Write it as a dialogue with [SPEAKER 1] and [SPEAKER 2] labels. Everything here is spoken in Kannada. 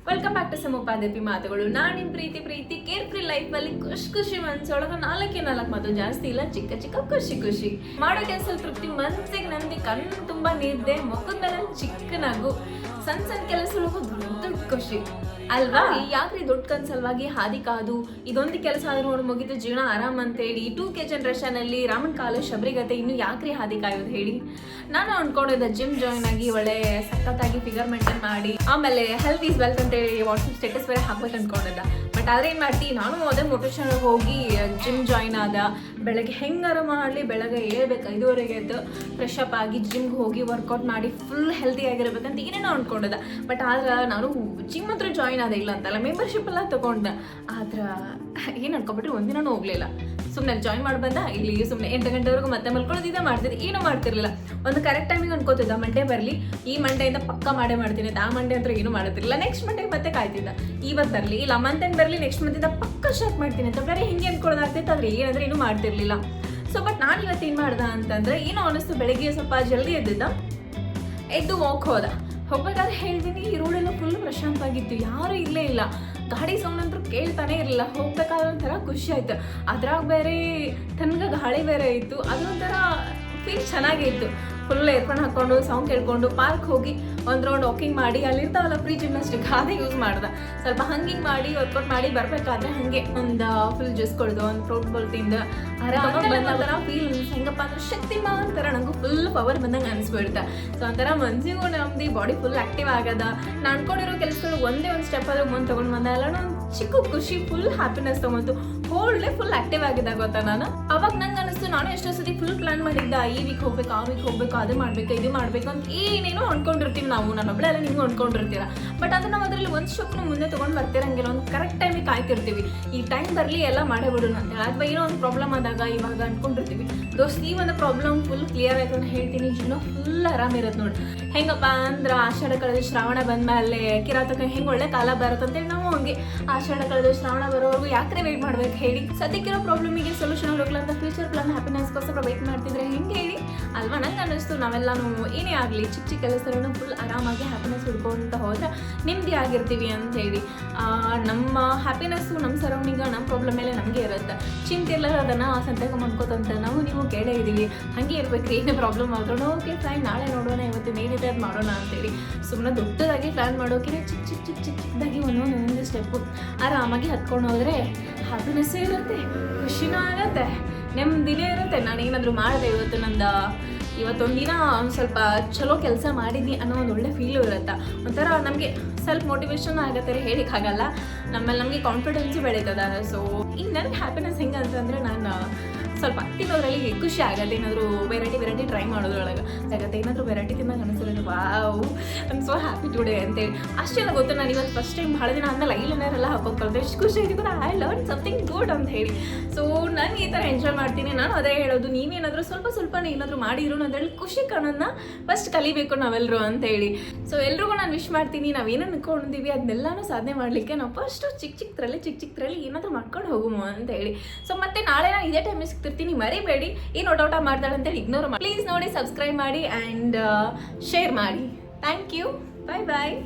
[SPEAKER 1] ವೆಲ್ಕಮ್ ಬ್ಯಾಕ್ ಟು ಸಮೋಪಾದೇಪಿ ಮಾತುಗಳು. ನಾನು ನಿಮ್ಮ ಪ್ರೀತಿ ಕೇರ್ ಫ್ರೀ ಲೈಫಲ್ಲಿ ಖುಷಿ ಮನ್ಸೊಳಗೆ ನಾಲ್ಕು ಮಾತು ಜಾಸ್ತಿ ಇಲ್ಲ, ಚಿಕ್ಕ ಚಿಕ್ಕ ಖುಷಿ ಮಾಡೋ ಕೆಲಸ ತೃಪ್ತಿ, ಮನ್ಸಿಗೆ ನಂದಿ, ಕಣ್ಣು ತುಂಬಾ ನೀರ್ದೆ, ಮುಖದ ಮೇಲೆ ಚಿಕ್ಕ ನಗು, ಸಣ್ಣ ಕೆಲಸಗಳಿಗೂ ದೊಡ್ಡ ಖುಷಿ ಅಲ್ವಾ? ಯಾಕ್ರಿ ದೊಡ್ಡ ಕನ್ಸಲ್ವಾಗಿ ಹಾದಿ ಕಾದು ಇದೊಂದು ಕೆಲಸ ಆದ್ರೂ ನೋಡಿ ಮುಗಿದು ಜೀವನ ಆರಾಮ್ ಅಂತ ಹೇಳಿ 2K ಜನರೇಷನ್ ಅಲ್ಲಿ ರಾಮನ್ ಕಾಲು ಶಬರಿಗತೆ ಇನ್ನು ಯಾಕ್ರಿ ಹಾದಿ ಕಾಯೋದು ಹೇಳಿ? ನಾನು ಅನ್ಕೊಂಡಿದ್ದೆ ಜಿಮ್ ಜಾಯ್ನ್ ಆಗಿ ಒಳ್ಳೆ ಸಖತ್ತಾಗಿ ಫಿಗರ್ ಮೇಂಟೈನ್ ಮಾಡಿ ಆಮೇಲೆ ಹೆಲ್ತ್ ಈಸ್ ವೆಲ್ತ್ ಅಂತ ಹೇಳಿ ವಾಟ್ಸಪ್ ಸ್ಟೇಟಸ್ ಬೇರೆ ಹಾಕ್ಬೇಕು ಅನ್ಕೊಂಡಿದ್ದ. ಬಟ್ ಆದ್ರೆ ಏನ್ ಮಾಡ್ತೀನಿ, ನಾನು ಅದೇ ಮೋಟಿವೇಶನ್ ಹೋಗಿ ಜಿಮ್ ಜಾಯ್ನ್ ಆದ. ಬೆಳಗ್ಗೆ ಹೆಂಗಾರ ಮಾಡಲಿ, ಬೆಳಗ್ಗೆ ಏಳ್ಬೇಕು 5:30 ಎದ್ದು ಫ್ರೆಶ್ ಅಪ್ ಆಗಿ ಜಿಮ್ಗೆ ಹೋಗಿ ವರ್ಕೌಟ್ ಮಾಡಿ ಫುಲ್ ಹೆಲ್ತಿ ಆಗಿರ್ಬೇಕಂತ ಏನೇನೋ ಅನ್ಕೊಂಡಿದ್ದೆ. ಬಟ್ ಆದ್ರೆ ನಾನು ಜಿಮ್ ಹತ್ರ ಜಾಯ್ನ್ ಆದ, ಇಲ್ಲ ಅಂತಲ್ಲ, ಮೆಂಬರ್ಶಿಪ್ ಎಲ್ಲ ತಗೊಂಡೆ. ಆದ್ರೆ ಏನು ಅನ್ಕೊಬಿಟ್ರೆ ಒಂದಿನೂ ಹೋಗ್ಲಿಲ್ಲ. ಸುಮ್ಮನೆ ಜಾಯ್ನ್ ಮಾಡಿ ಬಂದ, ಇಲ್ಲಿ ಸುಮ್ಮನೆ 8 ಗಂಟೆವರೆಗೂ ಮತ್ತೆ ಮಲ್ಕೊಳ್ಳೋದಿದ್ದ ಮಾಡ್ತಿದ್ದೆ, ಏನೂ ಮಾಡ್ತಿರ್ಲಿಲ್ಲ. ಒಂದು ಕರೆಕ್ಟ್ ಟೈಮಿಗೆ ಅನ್ಕೋತಿದ್ದ ಮಂಡೇ ಬರಲಿ, ಈ ಮಂಡೆಯಿಂದ ಪಕ್ಕ ಮಾಡೇ ಮಾಡ್ತೀನಿ ಅಂತ. ಆ ಮಂಡೇ ಅಂತ ಏನೂ ಮಾಡ್ತಿರ್ಲಿಲ್ಲ. ನೆಕ್ಸ್ಟ್ ಮಂಡೆಗೆ ಮತ್ತೆ ಕಾಯ್ತಿದ್ದ, ಇವತ್ತು ಬರಲಿ ಇಲ್ಲ ಮಂತ್ ಎಂಡ್ ಬರಲಿ, ನೆಕ್ಸ್ಟ್ ಮಂತಿಂದ ಪಕ್ಕ ಸ್ಟಾರ್ಟ್ ಮಾಡ್ತೀನಿ ಅಂತ. ಬೇರೆ ಹಿಂಗೆ ಅನ್ಕೊಳ್ಳೋದಾಗ್ತೈತೆ, ಆದರೆ ಏನಂದ್ರೆ ಏನೂ ಮಾಡ್ತಿರ್ಲಿಲ್ಲ. ಸೊ ಬಟ್ ನಾನು ಇವತ್ತು ಏನು ಮಾಡ್ದೆ ಅಂತಂದ್ರೆ, ಏನೋ ಅನ್ನಿಸ್ತು, ಬೆಳಗ್ಗೆ ಸ್ವಲ್ಪ ಜಲ್ದಿ ಎದ್ದು ವಾಕ್ ಹೋಗ್ಬೇಕಾದ್ರೆ ಹೇಳ್ತೀನಿ, ಈ ರೋಡೆಲ್ಲ ಫುಲ್ ಪ್ರಶಾಂತವಾಗಿತ್ತು, ಯಾರೂ ಇಲ್ಲೇ ಇಲ್ಲ, ಗಾಡಿ ಸೌಂಡ್ ಅಂತೂ ಕೇಳ್ತಾನೆ ಇರಲಿಲ್ಲ. ಹೋಗ್ಬೇಕಾದ್ರೆ ಒಂಥರ ಖುಷಿ ಆಯ್ತು. ಅದ್ರಾಗ ಬೇರೆ ತನಗೆ ಗಾಳಿ ಬೇರೆ ಇತ್ತು, ಅದೊಂಥರ ಫೀಲ್ ಚೆನ್ನಾಗೇ ಇತ್ತು. ಫುಲ್ ಏರ್ಫೋನ್ ಹಾಕ್ಕೊಂಡು ಸೌಂಡ್ ಕೇಳ್ಕೊಂಡು ಪಾರ್ಕ್ ಹೋಗಿ ಒಂದು ರೌಂಡ್ ವಾಕಿಂಗ್ ಮಾಡಿ, ಅಲ್ಲಿರ್ತಾವಲ್ಲ ಫ್ರೀ ಜಿಮ್ನಾಸ್ಟಿಕ್ ಅದೇ ಯೂಸ್ ಮಾಡ್ದೆ. ಸ್ವಲ್ಪ ಹಂಗಿಂಗ್ ಮಾಡಿ ವರ್ಕೌಟ್ ಮಾಡಿ ಬರಬೇಕಾದ್ರೆ ಹಾಗೆ ಒಂದು ಫುಲ್ ಜ್ಯೂಸ್ ಕೊಡ್ದು, ಒಂದು ಫ್ರೂಟ್ ಬಾಲ್ ತಿಂದು ಆರಾಮಾಗಿ ಬಂದ ಫೀಲ್ ಹೆಂಗಪ್ಪ ಅಂದ್ರೆ ಶಕ್ತಿಮಾನ್ ಅಂತಾರ, ನಂಗೂ ಫುಲ್ ಪವರ್ ಬಂದಂಗೆ ಅನಿಸ್ಬಿಡ್ತೆ. ಸೊ ಒಂಥರ ಮನ್ಸಿಗೂ ನಮ್ದು ಬಾಡಿ ಫುಲ್ ಆ್ಯಕ್ಟಿವ್ ಆಗದ. ನಾನು ಅನ್ಕೊಂಡಿರೋ ಕೆಲಸಗಳು ಒಂದೇ ಒಂದು ಸ್ಟೆಪ್ ಆದ್ರೆ ಮುಂದೆ ತೊಗೊಂಡು ಬಂದ, ಎಲ್ಲ ಒಂದು ಚಿಕ್ಕ ಖುಷಿ, ಫುಲ್ ಹ್ಯಾಪಿನೆಸ್ ತೊಗೊಂತು, ಹೋಲ್ ಡೇ ಫುಲ್ ಆ್ಯಕ್ಟಿವ್ ಆಗಿದೆ ಗೊತ್ತಾ. ನಾನು ಅವಾಗ ನಂಗೆ ಅನಿಸ್ತು, ನಾನು ಎಷ್ಟೋ ಸತಿ ಫುಲ್ ಪ್ಲಾನ್ ಮಾಡಿದ್ದೆ, ಈ ವೀಕ್ ಹೋಗ್ಬೇಕು, ಆ ವೀಕ್ ಹೋಗ್ಬೇಕು, ಅದು ಮಾಡ್ಬೇಕು, ಇದು ಮಾಡ್ಬೇಕು ಅಂತ ಏನೇನೋ ಅನ್ಕೊಂಡಿರ್ತೀವಿ ನಾವು. ನಾನೊಬ್ಳೆ ಎಲ್ಲ ನೀವು ಅನ್ಕೊಂಡಿರ್ತೀರ. ಬಟ್ ಅದನ್ನ ನಾವು ಅದರಲ್ಲಿ ಒಂದು ಸ್ಟೆಪ್ನ ಮುಂದೆ ತೊಗೊಂಡು ಬರ್ತಿರಂಗಿಲ್ಲ, ಒಂದು ಕರೆಕ್ಟ್ ಟೈಮಿಗೆ ಕಾಯ್ತಿರ್ತೀವಿ. ಈ ಟೈಮ್ ಬರಲಿ ಎಲ್ಲ ಮಾಡೇ ಬಿಡೋಣ ಅಂತೇಳಿ. ಅಥವಾ ಏನೋ ಒಂದು ಪ್ರಾಬ್ಲಮ್ ಆದಾಗ ಇವಾಗ ಅನ್ಕೊಂಡಿರ್ತೀವಿ, ದೋಸ್ತ್ ಈ ಒಂದು ಪ್ರಾಬ್ಲಮ್ ಫುಲ್ ಕ್ಲಿಯರ್ ಆಯ್ತು ಅಂತ ಹೇಳ್ತೀನಿ, ಜೀವನ ಫುಲ್ ಆರಾಮಿರುತ್ತೆ ನೋಡಿ. ಹೆಂಗಪ್ಪ ಅಂದ್ರೆ ಆಷಾಢ ಕಳೆದ ಶ್ರಾವಣ ಬಂದ್ಮೇಲೆ ಕಿರಾತಕ ಹೆಂಗೆ ಒಳ್ಳೆ ಕಾಲ ಬರುತ್ತೆ ಅಂತೇಳಿ ನಾವು ಹಂಗೆ ಆಷಾಢ ಕಳೆದ ಶ್ರಾವಣ ಬರೋವರೆಗೂ ಯಾಕ್ರೆ ವೆಯ್ಟ್ ಮಾಡ್ಬೇಕು ಹೇಳಿ? ಸದ್ಯಕ್ಕಿರೋ ಪ್ರಾಬ್ಲಮಿಗೆ ಸೊಲ್ಯೂಷನ್ ಹುಡುಕ್ಲ ಅಂತ ಫ್ಯೂಚರ್ ಪ್ಲಾನ್ ಹ್ಯಾಪಿನೆಸ್ಗೋಸ್ಕರ ವೆಯ್ಟ್ ಮಾಡ್ತಿದ್ರೆ ಹೆಂಗೆ ಹೇಳಿ ಅಲ್ವಾ? ನಂಗೆ ಅನ್ನಿಸ್ತು, ನಾವೆಲ್ಲನೂ ಏನೇ ಆಗಲಿ ಚಿಕ್ಕ ಚಿಕ್ಕ ಕೆಲಸಗಳನ್ನ ಫುಲ್ ಆರಾಮಾಗಿ ಹ್ಯಾಪಿನೆಸ್ ಹುಡ್ಕೊಂತ ಹೋದ್ರೆ ನೆಮ್ಮದಿ ಆಗಿರ್ತೀವಿ ಅಂತ ಹೇಳಿ. ನಮ್ಮ ಹ್ಯಾಪಿನೆಸ್ಸು ನಮ್ಮ ಸರೌಂಡಿಂಗ್, ನಮ್ಮ ಪ್ರಾಬ್ಲಮ್ ಮೇಲೆ ನಮಗೆ ಇರುತ್ತೆ. ಚಿಂತೆ ಇಲ್ಲ ಅದನ್ನು ಸಂತೇಕ ಮಾಡ್ಕೋತಂತ ನಾವು ನೀವು ಕೇಳೇ ಇದ್ದೀವಿ. ಹಾಗೆ ಇರ್ಬೇಕ್ರಿ, ಏನೇ ಪ್ರಾಬ್ಲಮ್ ಆದ್ರೂ ಓಕೆ ಫೈನ್, ನಾಳೆ ನೋಡೋಣ, ಇವತ್ತು ಏನಿದೆ ಅದು ಮಾಡೋಣ ಅಂತೇಳಿ. ಸುಮ್ಮನೆ ದೊಡ್ಡದಾಗಿ ಪ್ಲ್ಯಾನ್ ಮಾಡೋಕೆ ಚಿಕ್ಕದಾಗಿ ಒಂದೊಂದು ಸ್ಟೆಪ್ಪು ಆರಾಮಾಗಿ ಹತ್ಕೊಂಡು ಹೋದರೆ ಹ್ಯಾಪಿನೆಸ್ಸೇ ಇರುತ್ತೆ, ಖುಷಿನೂ ಆಗುತ್ತೆ, ನೆಮ್ಮದಿನೇ ಇರುತ್ತೆ. ನಾನು ಏನಾದರೂ ಮಾಡಿದೆ ಇವತ್ತೊಂದಿನ ಸ್ವಲ್ಪ ಚಲೋ ಕೆಲಸ ಮಾಡಿದ್ನಿ ಅನ್ನೋ ಒಂದು ಒಳ್ಳೆ ಫೀಲು ಇರುತ್ತೆ. ಒಂಥರ ನಮಗೆ ಸೆಲ್ಫ್ ಮೋಟಿವೇಶನ್ ಆಗತ್ತೆ, ಹೇಳಿಕ್ಕಾಗಲ್ಲ. ನಮ್ಮಲ್ಲಿ ನಮಗೆ ಕಾನ್ಫಿಡೆನ್ಸು ಬೆಳೀತದ. ಸೊ ಈಗ ನನಗೆ ಹ್ಯಾಪಿನೆಸ್ ಹೆಂಗೆ ಅಂತಂದರೆ, ನಾನು ಸ್ವಲ್ಪ ತಿನ್ನೋದ್ರಲ್ಲಿ ಖುಷಿ ಆಗುತ್ತೆ. ಏನಾದರೂ ವೆರೈಟಿ ಟ್ರೈ ಮಾಡೋದ್ರೊಳಗೆ ಆಗುತ್ತೆ. ಏನಾದರೂ ವೆರೈಟಿ ತಿನ್ನೋಕೆ ಅನಿಸಿರೋದು, wow I am so happy today ಅಂತೇಳಿ. ಅಷ್ಟೆಲ್ಲ ಗೊತ್ತು. ನಾನು ಇವತ್ತು ಫಸ್ಟ್ ಟೈಮ್ ಭಾಳ ದಿನ ಆದಮೇಲೆ ಐಲೈನರ್ ಎಲ್ಲ ಹಾಕೋದು ಕಲಿತೆ. ಎಷ್ಟು ಖುಷಿ ಆಯಿತು, ಐ ಲರ್ನ್ ಸಮಥಿಂಗ್ ಗುಡ್ ಅಂತ ಹೇಳಿ. ಸೊ ನಾನು ಈ ಥರ ಎಂಜಾಯ್ ಮಾಡ್ತೀನಿ. ನಾನು ಅದೇ ಹೇಳೋದು, ನೀವೇನಾದರೂ ಸ್ವಲ್ಪನೇ ಏನಾದರೂ ಮಾಡಿದ್ರು ಅಂತೇಳಿ ಖುಷಿ ಕಾಣೋದನ್ನ ಫಸ್ಟ್ ಕಲಿಬೇಕು ನಾವೆಲ್ಲರೂ ಅಂತ ಹೇಳಿ. ಸೊ ಎಲ್ರಿಗೂ ನಾನು ವಿಶ್ ಮಾಡ್ತೀನಿ, ನಾವೇನು ಅನ್ಕೊಂಡಿದ್ದೀವಿ ಅದನ್ನೆಲ್ಲನೂ ಸಾಧನೆ ಮಾಡಲಿಕ್ಕೆ ನಾವು ಫಸ್ಟು ಚಿಕ್ಕದ್ರಲ್ಲಿ ಏನಾದರೂ ಮಾಡ್ಕೊಂಡು ಹೋಗುಮೋ ಅಂತ ಹೇಳಿ. ಸೊ ಮತ್ತೆ ನಾಳೆ ನಾನು ಇದೇ ಟೈಮಿಗೆ ಸಿಗ್ತಿರ್ತೀನಿ, ಮರಿಬೇಡಿ. ಏನು ಔಟ್ ಮಾಡ್ತಾಳೆ ಅಂತೇಳಿ ಇಗ್ನೋರ್ ಮಾಡಿ. ಪ್ಲೀಸ್ ನೋಡಿ, ಸಬ್ಸ್ಕ್ರೈಬ್ ಮಾಡಿ ಆ್ಯಂಡ್ ಶೇರ್ ಮಾಡಿ. Thank you, bye.